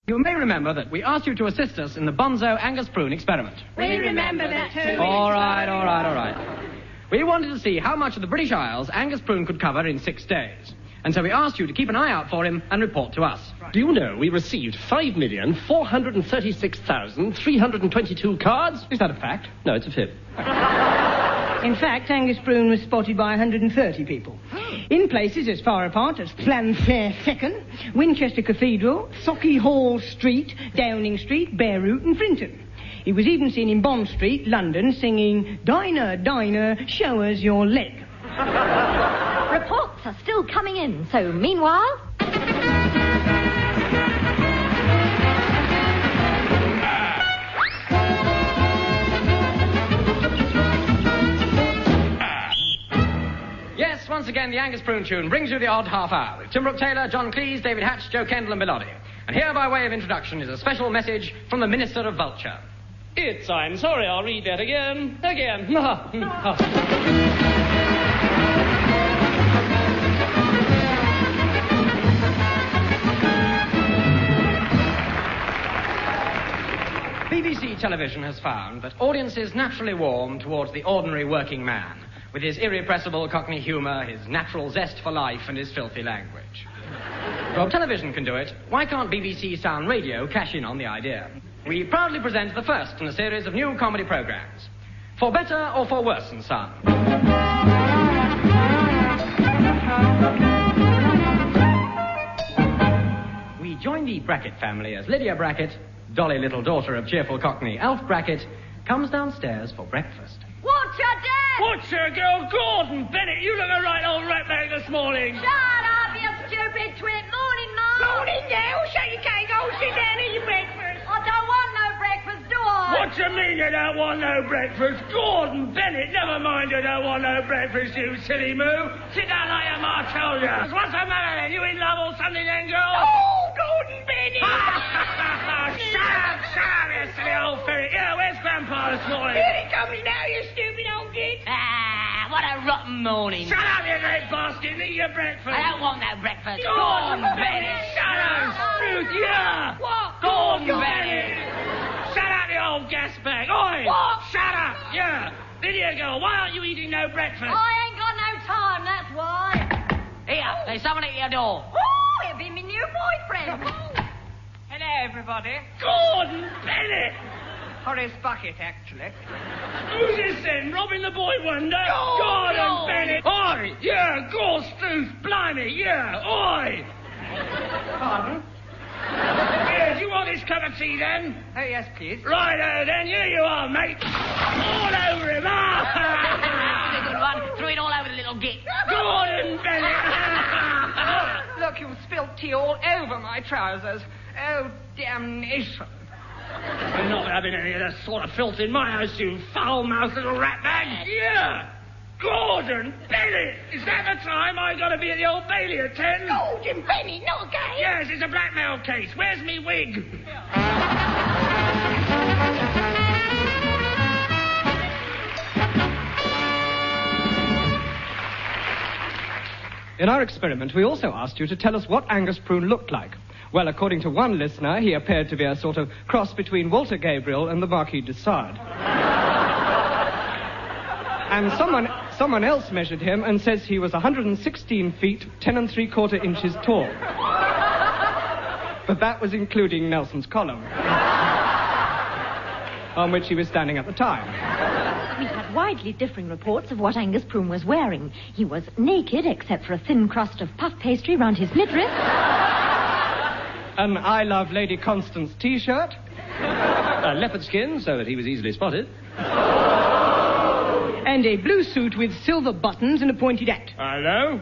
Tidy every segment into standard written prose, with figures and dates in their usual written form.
You may remember that we asked you to assist us in the Bonzo Angus Prune experiment. We remember that too. All right. We wanted to see how much of the British Isles Angus Prune could cover in 6 days. And so we asked you to keep an eye out for him and report to us. Right. Do you know we received 5,436,322 cards? Is that a fact? No, it's a fib. In fact, Angus Prune was spotted by 130 people. In places as far apart as Flanfair Feckin, Winchester Cathedral, Socky Hall Street, Downing Street, Beirut and Frinton. He was even seen in Bond Street, London, singing, "Diner, diner, show us your leg." Reports are still coming in, so meanwhile... Yes, once again, the Angus Prune tune brings you the odd half hour with Tim Brooke Taylor, John Cleese, David Hatch, Joe Kendall and Bilotti. And here, by way of introduction, is a special message from the Minister of Vulture. I'm sorry, I'll read that again. BBC television has found that audiences naturally warm towards the ordinary working man, with his irrepressible Cockney humour, his natural zest for life, and his filthy language. Well, television can do it. Why can't BBC Sound Radio cash in on the idea? We proudly present the first in a series of new comedy programmes. For Better or For Worse and Son. We join the Brackett family as Lydia Brackett, dolly little daughter of cheerful Cockney Alf Brackett, comes downstairs for breakfast. What's your dad? What's your girl, Gordon Bennett? You look a right old ratbag this morning. Shut up, you stupid twit. Morning, Mum. Morning now, shut your cake, go sit down and eat your breakfast. I don't want no breakfast, do I? What do you mean you don't want no breakfast? Gordon Bennett, never mind you don't want no breakfast, you silly moo. Sit down like your ma told you. What's the matter then? You in love or something then, girl? Oh, Gordon Bennett! Shut up, you silly old ferret. Yeah, where's Grandpa this morning? Here he comes now, you stupid old git. What a rotten morning. Shut up, you great bastard, and eat your breakfast. I don't want no breakfast. Gordon Bennett, shut up, Snoot, yeah. What? Gordon Bennett. Shut up, you old gas bag. Oi. What? Shut up, yeah. Lydia girl, why aren't you eating no breakfast? I ain't got no time, that's why. Here, there's someone at your door. Oh, it'll be my new boyfriend. Hello, everybody. Gordon Bennett. Horace Bucket, actually. Who's this then? Robbing the boy wonder? Gordon Bennett. Oi, yeah, Gore Struth, blimey, yeah, oi. Pardon? Yeah, do you want this cup of tea then? Oh, yes, please. Righto then, here you are, mate. All over him, That's a good one. Threw it all over the little git. Gordon Bennett. Look, you've spilled tea all over my trousers. Oh, damnation. I'm not having any of that sort of filth in my house, you foul-mouthed little ratbag. Yeah. Gordon Bennett. Is that the time I got to be at the Old Bailey at 10? Gordon Bennett, not again. Yes, it's a blackmail case. Where's me wig? In our experiment, we also asked you to tell us what Angus Prune looked like. Well, according to one listener, he appeared to be a sort of cross between Walter Gabriel and the Marquis de Sade. And someone else measured him and says he was 116 feet, 10 3/4 inches tall. But that was including Nelson's column, on which he was standing at the time. We had widely differing reports of what Angus Prune was wearing. He was naked, except for a thin crust of puff pastry round his midriff. An I Love Lady Constance T-shirt. A leopard skin, so that he was easily spotted. And a blue suit with silver buttons and a pointed hat. Hello?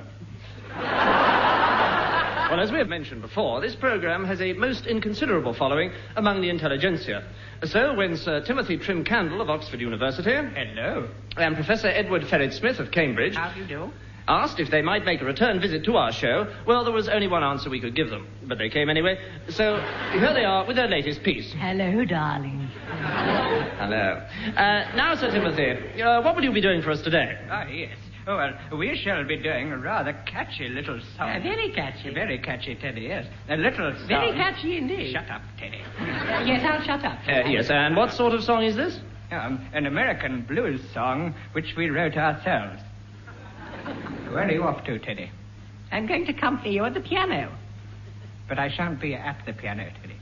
Well, as we have mentioned before, this programme has a most inconsiderable following among the intelligentsia. So, when Sir Timothy Trim Candle of Oxford University... Hello. And Professor Edward Ferret-Smith of Cambridge... How do you do? asked if they might make a return visit to our show, well, there was only one answer we could give them. But they came anyway. So, here they are with their latest piece. Hello, darling. Hello. Now, Sir Timothy, what will you be doing for us today? Ah, yes. Oh, well, we shall be doing a rather catchy little song. Very catchy. Very catchy, Teddy, yes. A little song. Very catchy indeed. Shut up, Teddy. Yes, I'll shut up. Yes, and what sort of song is this? An American blues song which we wrote ourselves. Where are you off to, Teddy? I'm going to accompany you at the piano. But I shan't be at the piano, Teddy.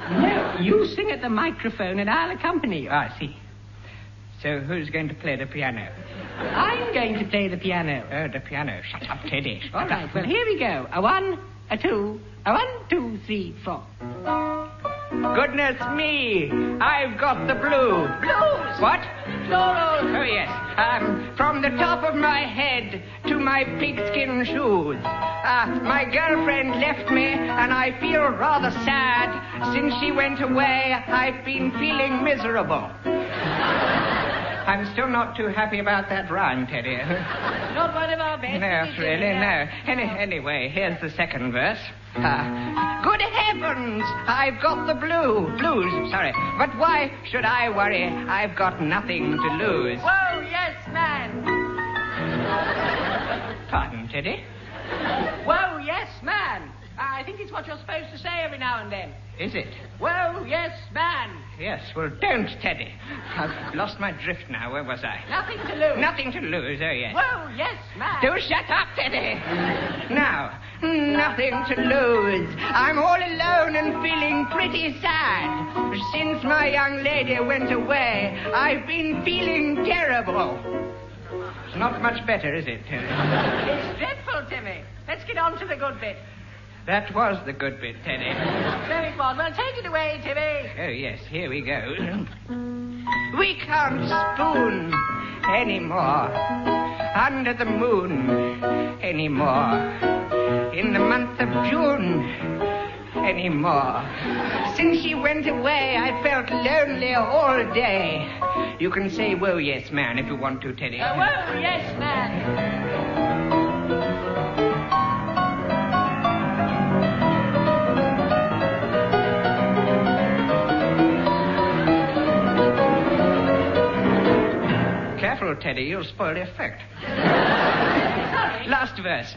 No, you sing at the microphone and I'll accompany you. I see. So who's going to play the piano? I'm going to play the piano. Oh, the piano. Shut up, Teddy. Shut All up. right, well, here we go. A 1, a 2, a 1, 2, 3, 4. Goodness me! I've got the blue. Blues! What? Floral. Oh, yes. From the top of my head to my pigskin shoes. My girlfriend left me, and I feel rather sad. Since she went away, I've been feeling miserable. I'm still not too happy about that rhyme, Teddy. Not one of our best. No, really, no. Anyway, here's the second verse. Good heavens, I've got the blues, sorry. But why should I worry? I've got nothing to lose. Whoa, yes, man. Pardon, Teddy? Whoa, yes, man. I think it's what you're supposed to say every now and then. Is it? Whoa, yes, man. Yes, well, don't, Teddy. I've lost my drift now. Where was I? Nothing to lose. Nothing to lose, oh, yes. Whoa, yes, man. Do shut up, Teddy. Now, nothing to lose. I'm all alone and feeling pretty sad. Since my young lady went away, I've been feeling terrible. It's not much better, is it, Teddy? It's dreadful, Timmy. Let's get on to the good bit. That was the good bit, Teddy. So it was. Well, take it away, Timmy. Oh, yes, here we go. We can't spoon anymore under the moon anymore in the month of June anymore. Since she went away, I felt lonely all day. You can say, whoa, yes, man, if you want to, Teddy. Whoa, yes, man. Careful, Teddy, you'll spoil the effect. Last verse.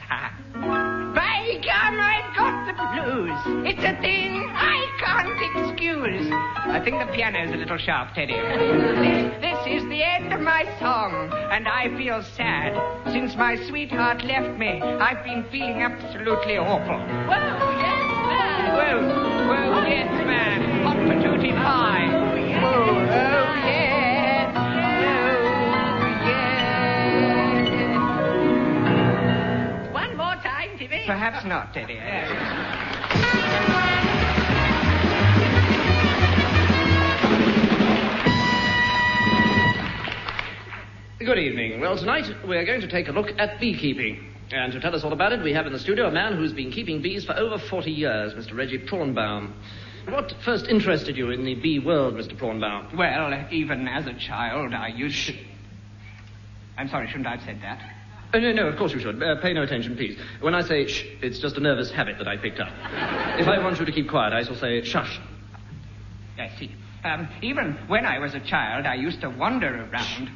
By gum, I've got the blues. It's a thing I can't excuse. I think the piano's a little sharp, Teddy. This is the end of my song, and I feel sad. Since my sweetheart left me, I've been feeling absolutely awful. Whoa, yes, man. Whoa, yes, man. Hot patootie pie. Whoa, oh, yes. Perhaps not, Teddy. Good evening. Well, tonight we're going to take a look at beekeeping. And to tell us all about it, we have in the studio a man who's been keeping bees for over 40 years, Mr. Reggie Prawnbaum. What first interested you in the bee world, Mr. Prawnbaum? Well, even as a child, I used to... I'm sorry, shouldn't I have said that? No, of course you should. Pay no attention, please. When I say shh, it's just a nervous habit that I picked up. If I want you to keep quiet, I shall say shush. I see. Even when I was a child, I used to wander around.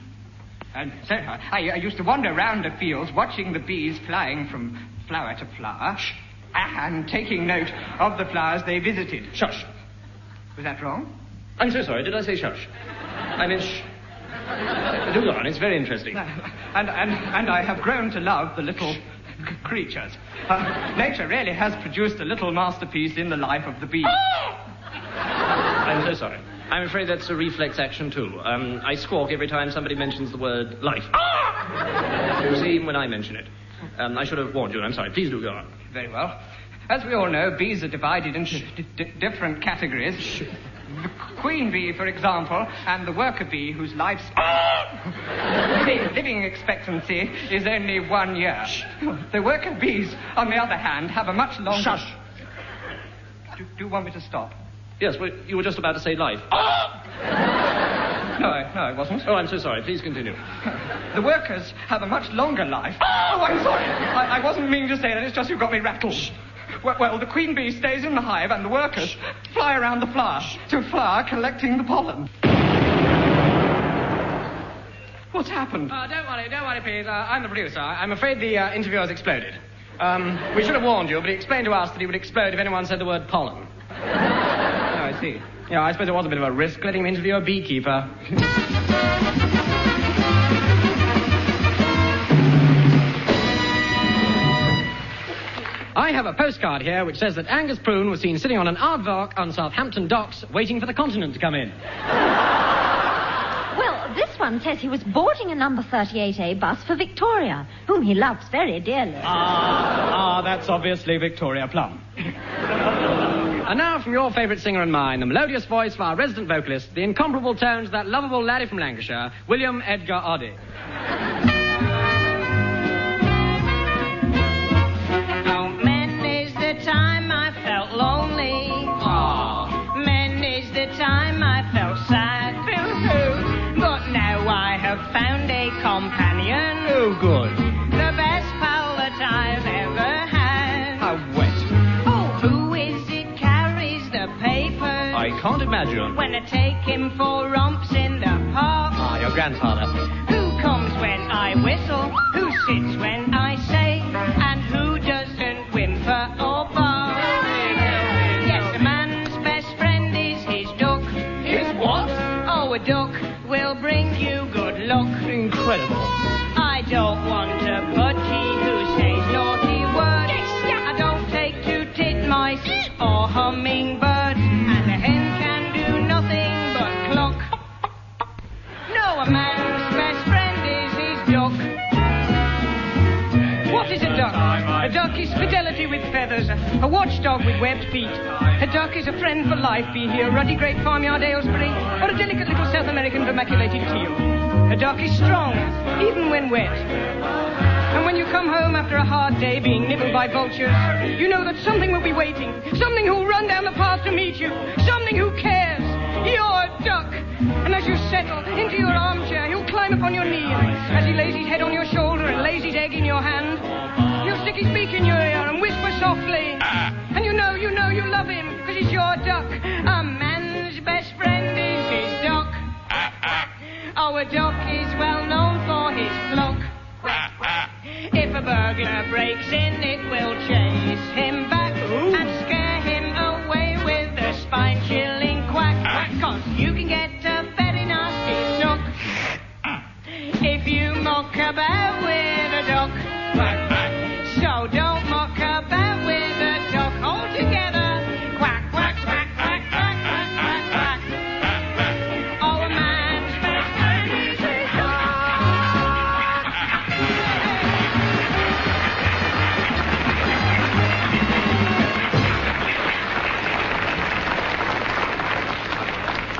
So I used to wander around the fields, watching the bees flying from flower to flower, and taking note of the flowers they visited. Shush. Was that wrong? I'm so sorry. Did I say shush? I meant shh. Do go on. It's very interesting. And I have grown to love the little creatures. Nature really has produced a little masterpiece in the life of the bee. I'm so sorry. I'm afraid that's a reflex action, too. I squawk every time somebody mentions the word life. You see, even when I mention it. I should have warned you. I'm sorry. Please do go on. Very well. As we all know, bees are divided into different categories. The queen bee, for example, and the worker bee, whose life's living expectancy is only 1 year. The worker bees, on the other hand, have a much longer... Shush. Do you want me to stop? Yes, well, you were just about to say life. No, I wasn't. Oh, I'm so sorry. Please continue. The workers have a much longer life. Oh, I'm sorry. I wasn't meaning to say that. It's just you got me rattled. Well, the queen bee stays in the hive and the workers fly around the flower, to flower, collecting the pollen. Well, now, please, continue. Well, the queen bee stays in the hive and the workers fly around the flower to flower, collecting the pollen. Shh. To flower, collecting the pollen. What's happened? Don't worry, please. I'm the producer. I'm afraid the interview has exploded. We should have warned you, but he explained to us that he would explode if anyone said the word pollen. Oh, I see. Yeah, I suppose it was a bit of a risk letting him interview a beekeeper. I have a postcard here which says that Angus Prune was seen sitting on an aardvark on Southampton docks waiting for the continent to come in. Well, this one says he was boarding a number 38A bus for Victoria, whom he loves very dearly. That's obviously Victoria Plum. And now from your favourite singer and mine, the melodious voice of our resident vocalist, the incomparable tones of that lovable laddie from Lancashire, William Edgar Oddie. Time I felt lonely. Many's the time I felt sad. But now I have found a companion. Oh, good. The best pal that I've ever had. How wet. Oh, who is it carries the papers? I can't imagine. When I take him for romps in the park. Your grandfather. Who comes when I whistle? Who sits when I say? And who doesn't whimper or bark? Yes, a man's best friend is his duck. His what? Oh, a duck will bring you good luck. Incredible. I don't want a budgie who says naughty words. I don't take to titmice or hummingbirds. And a hen can do nothing but cluck. No, a man's best friend is his duck. What is a duck? A duck is fidelity with feathers, a watchdog with webbed feet. A duck is a friend for life, be he a ruddy great farmyard Aylesbury or a delicate little South American vermiculated teal. A duck is strong, even when wet. And when you come home after a hard day being nibbled by vultures, you know that something will be waiting, something who'll run down the path to meet you, something who cares. You're a duck. And as you settle into your armchair, he'll climb upon your knee, and as he lays his head on your shoulder and lays his egg in your hand, he'll stick his beak in your ear and whisper softly. And you know you love him, because he's your duck. A man's best friend is his duck. Oh, a duck is well known for his pluck. If a burglar breaks in, it will chase him back and scare him away with a spine-chilling quack. 'Cause you can get a very nasty suck if you muck about with a duck. So don't muck about with a duck altogether. Quack, quack, quack, quack, quack, quack, quack, quack. Oh, a man's best friend is his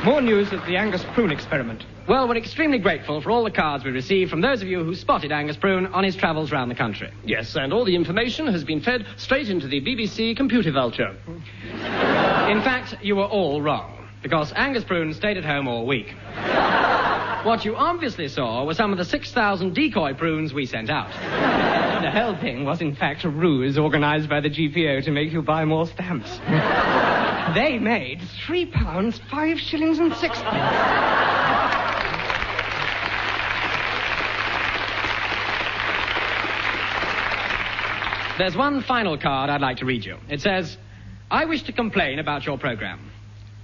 More news of the Angus Prune experiment. Well, we're extremely grateful for all the cards we received from those of you who spotted Angus Prune on his travels around the country. Yes, and all the information has been fed straight into the BBC computer vulture. In fact, you were all wrong, because Angus Prune stayed at home all week. What you obviously saw were some of the 6,000 decoy prunes we sent out. The whole thing was, in fact, a ruse organised by the GPO to make you buy more stamps. They made £3, 5 shillings and 6pence. There's one final card I'd like to read you. It says, I wish to complain about your programme.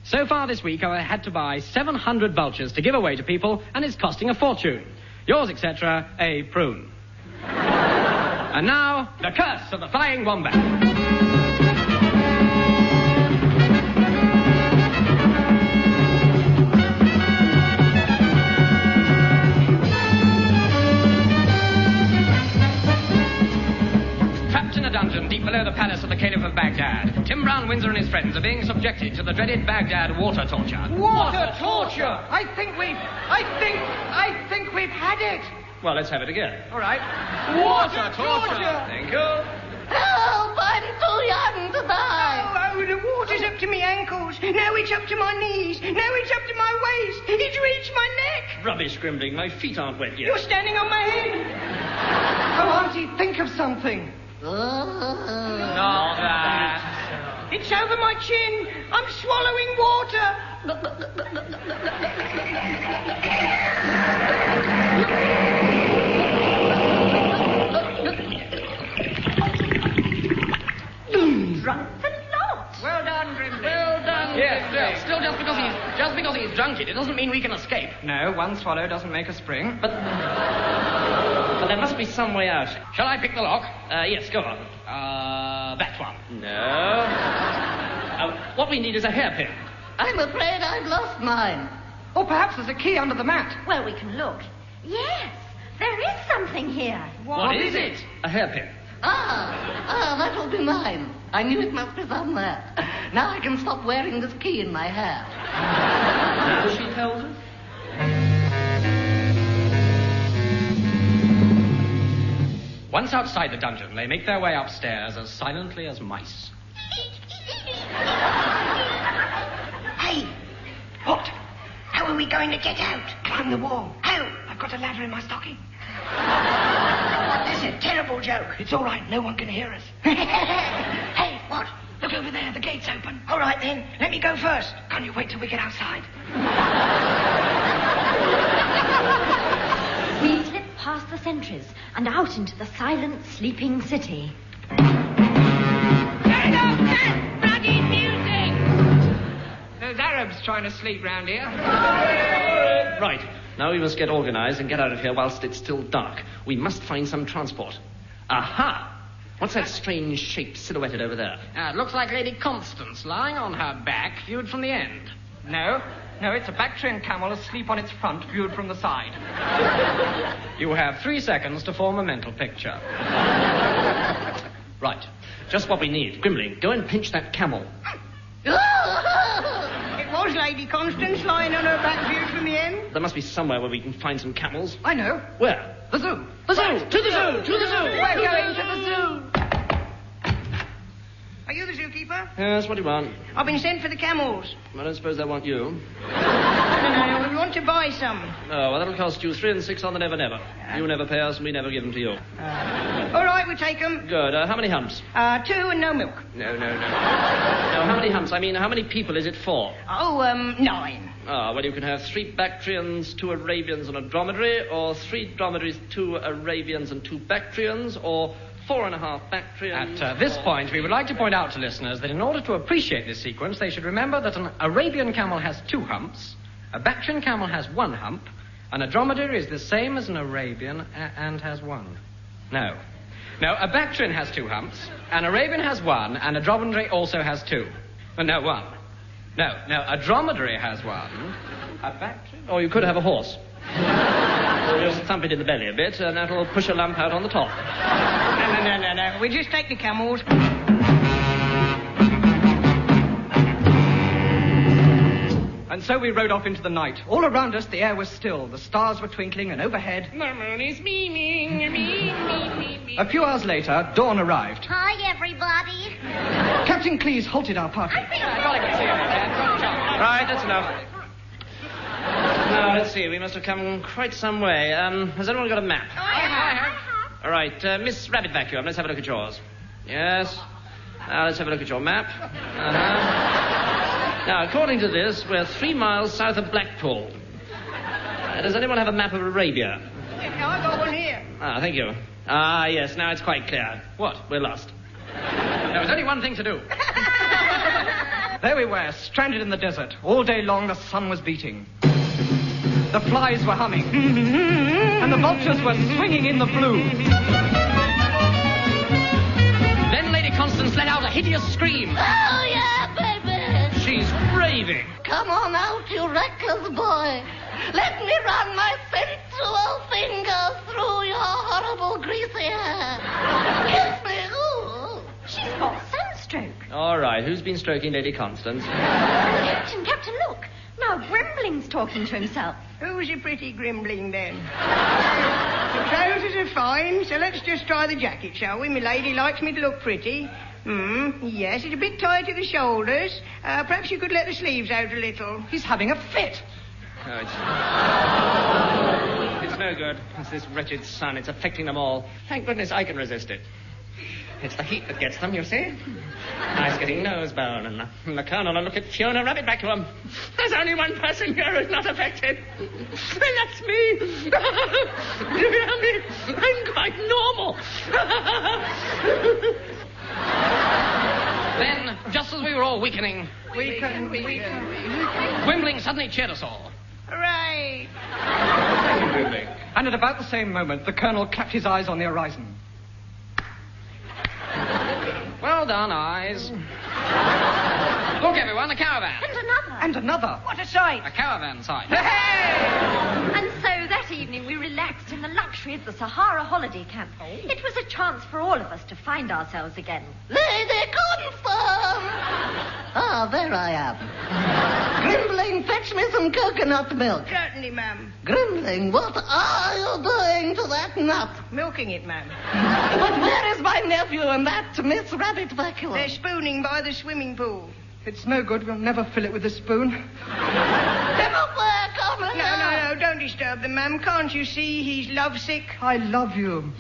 So far this week, I had to buy 700 vultures to give away to people, and it's costing a fortune. Yours, etc., A. Prune. And now, the curse of the flying wombat. Deep below the palace of the Caliph of Baghdad, Tim Brown Windsor and his friends are being subjected to the dreaded Baghdad water torture. Water torture! I think we've had it. Well, let's have it again. All right. Water torture! Thank you. Help! I'm too young to die. Oh, the water's up to my ankles. Now it's up to my knees. Now it's up to my waist. It's reached my neck. Rubbish scribbling. My feet aren't wet yet. You're standing on my head. Oh, Auntie, think of something. Not that. It's over my chin. I'm swallowing water. Yes, still just because he's drunk it doesn't mean we can escape. No, one swallow doesn't make a spring. But there must be some way out. Shall I pick the lock? Yes, go on. That one. No. What we need is a hairpin. I'm afraid I've lost mine. Or perhaps there's a key under the mat. Well, we can look. Yes, there is something here. What is it? A hairpin. That'll be mine. I knew it must be somewhere. Now I can stop wearing this key in my hair. Now she tells us. Once outside the dungeon, they make their way upstairs as silently as mice. Hey! What? How are we going to get out? Climb the wall. How? I've got a ladder in my stocking. That's a terrible joke. It's all right. No one can hear us. Hey, what? Look over there. The gate's open. All right, then. Let me go first. Can't you wait till we get outside? We slip past the sentries and out into the silent, sleeping city. Turn off that bloody music! Those Arabs trying to sleep round here. Right. Now we must get organized and get out of here whilst it's still dark. We must find some transport. Aha! What's that strange shape silhouetted over there? It looks like Lady Constance lying on her back, viewed from the end. No, it's a Bactrian camel asleep on its front, viewed from the side. You have 3 seconds to form a mental picture. Right. Just what we need. Grimling, go and pinch that camel. It was Lady Constance lying on her back, viewed from the end. There must be somewhere where we can find some camels. I know. Where? The zoo. The zoo! To the zoo! To the zoo! We're going to the zoo. Are you the zookeeper? Yes, what do you want? I've been sent for the camels. I don't suppose they want you. No, we want to buy some. Oh, well, that'll cost you 3 and 6 on the never never. You never pay us and we never give them to you. All right, we take them. Good. How many humps? 2 and no milk. No. No, how many humps? I mean, how many people is it for? 9. Well, you can have 3 Bactrians, 2 Arabians, and a dromedary, or 3 dromedaries, 2 Arabians, and 2 Bactrians, or 4.5 Bactrians. At this point, we would like to point out to listeners that in order to appreciate this sequence, they should remember that an Arabian camel has 2 humps, a Bactrian camel has 1 hump, and a dromedary is the same as an Arabian and has 1. No, a Bactrian has 2 humps, an Arabian has 1, and a dromedary also has 2. No, 1. No, a dromedary has 1. A Bactrian? Or you could have a horse. Or just thump it in the belly a bit, and that'll push a lump out on the top. No. We just take the camels. And so we rode off into the night. All around us, the air was still. The stars were twinkling, and overhead... The moon is beaming. A few hours later, dawn arrived. Hi, everybody. Captain Cleese halted our party. Right, that's enough. Now, let's see. We must have come quite some way. Has anyone got a map? I have. All right, Miss Rabbit Vacuum, let's have a look at yours. Yes. Now, let's have a look at your map. Now, according to this, we're 3 miles south of Blackpool. Does anyone have a map of Arabia? I've got one here. Thank you. Yes, now it's quite clear. What? We're lost. There was only one thing to do. There we were, stranded in the desert. All day long, the sun was beating. The flies were humming. And the vultures were swinging in the blue. Then Lady Constance let out a hideous scream. Oh, yeah, baby. She's raving. Come on out, you reckless boy. Let me run my sensual fingers through your horrible greasy hair. Kiss me. Ooh. She's got sunstroke. All right, who's been stroking Lady Constance? Captain, look. Now Grimbling's talking to himself. Who's a pretty Grimbling, then? The trousers are fine, so let's just try the jacket, shall we? My lady likes me to look pretty. Yes, it's a bit tight at the shoulders. Perhaps you could let the sleeves out a little. He's having a fit. Oh, it's no good. It's this wretched sun. It's affecting them all. Thank goodness I can resist it. It's the heat that gets them, you see. Nice getting nose bone, and the Colonel will look at Fiona Rabbit Vacuum. There's only one person here who's not affected. And that's me. You hear me? I'm quite normal. Then, just as we were all weakening, Weaken. Wimbling suddenly cheered us all. Hooray! And at about the same moment, the Colonel clapped his eyes on the horizon. Well done, eyes. Look, everyone, a caravan. And another. What a sight! A caravan sight. And so that evening we relaxed in the luxury of the Sahara holiday camp. It was a chance for all of us to find ourselves again. Lady Confirm! Ah, there I am. Grimbling, fetch me some coconut milk. Certainly, ma'am. Grimbling, what are you doing to that nut? Milking it, ma'am. But where is my nephew and that Miss Rabbit Vacuum? They're spooning by the swimming pool. It's no good. We'll never fill it with a spoon. Get up there, come here. No, don't disturb them, ma'am. Can't you see he's lovesick? I love you.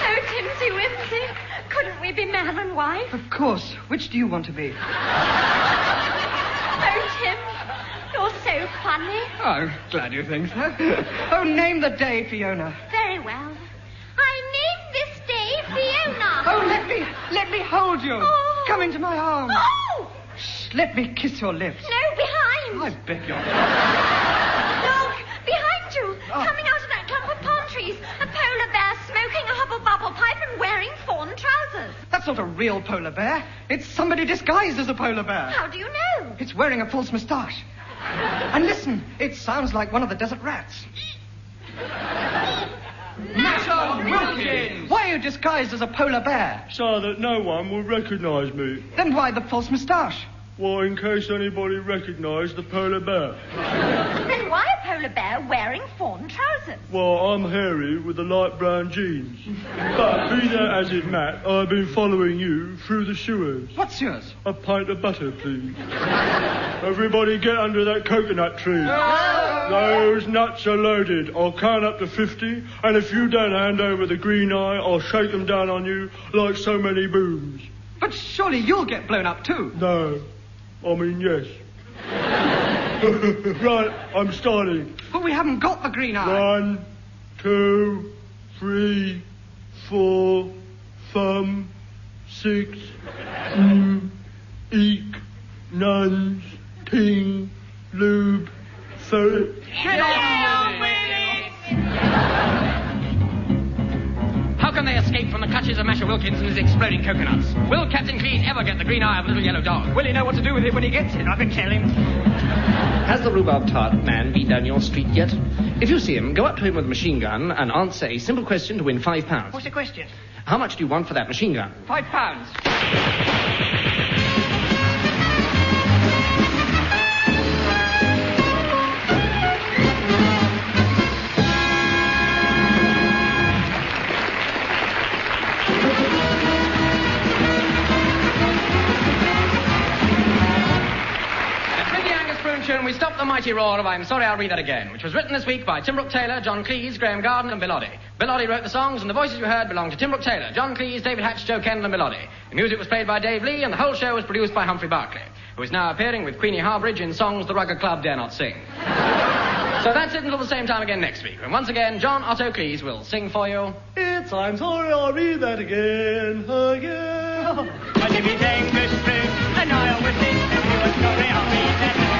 Oh, Timsy Wimsy, couldn't we be man and wife? Of course. Which do you want to be? Oh, Tim, you're so funny. Oh, I'm glad you think so. Oh, name the day, Fiona. Very well. I name this day Fiona. Oh, let me hold you. Oh. Come into my arms. Oh! Shh, let me kiss your lips. No, behind. I beg your... Look, behind you, Oh. coming out of that clump of palm trees, a polar bear smoking a hubble-bubble pipe and wearing fawn trousers. That's not a real polar bear. It's somebody disguised as a polar bear. How do you know? It's wearing a false moustache. And listen, it sounds like one of the desert rats. Master Wilkins! Why are you disguised as a polar bear? So that no one will recognise me. Then why the false moustache? Well, in case anybody recognised the polar bear. Then why a polar bear wearing fawn trousers? Well, I'm hairy with the light brown jeans. But be that as it might, I've been following you through the sewers. What's yours? A pint of butter, please. Everybody get under that coconut tree. Those nuts are loaded. I'll count up to 50, and if you don't hand over the green eye, I'll shake them down on you like so many booms. But surely you'll get blown up too. No. I mean, yes. Right, I'm starting. But we haven't got the green eye. 1, 2, 3, 4, thumb, 6, eek, nuns, ting, lube, third. How can they escape from the clutches of Masher Wilkins and his exploding coconuts? Will Captain Clean ever get the green eye of a little yellow dog? Will he know what to do with it when he gets it? I can tell him. Has the rhubarb tart man been down your street yet? If you see him, go up to him with a machine gun and answer a simple question to win £5. What's the question? How much do you want for that machine gun? £5. We stopped the mighty roar of I'm Sorry I'll Read That Again, which was written this week by Tim Brooke Taylor, John Cleese, Graham Garden and Bill Oddie. Bill Oddie wrote the songs, and the voices you heard belonged to Tim Brooke Taylor, John Cleese, David Hatch, Joe Kendall and Bill Oddie. The music was played by Dave Lee, and the whole show was produced by Humphrey Barclay, who is now appearing with Queenie Harbridge in songs the Rugger Club dare not sing. So that's it until the same time again next week, when once again John Otto Cleese will sing for you... It's I'm Sorry I'll Read That Again. My name is Angus Brown, and I always think that you were sorry I'll read that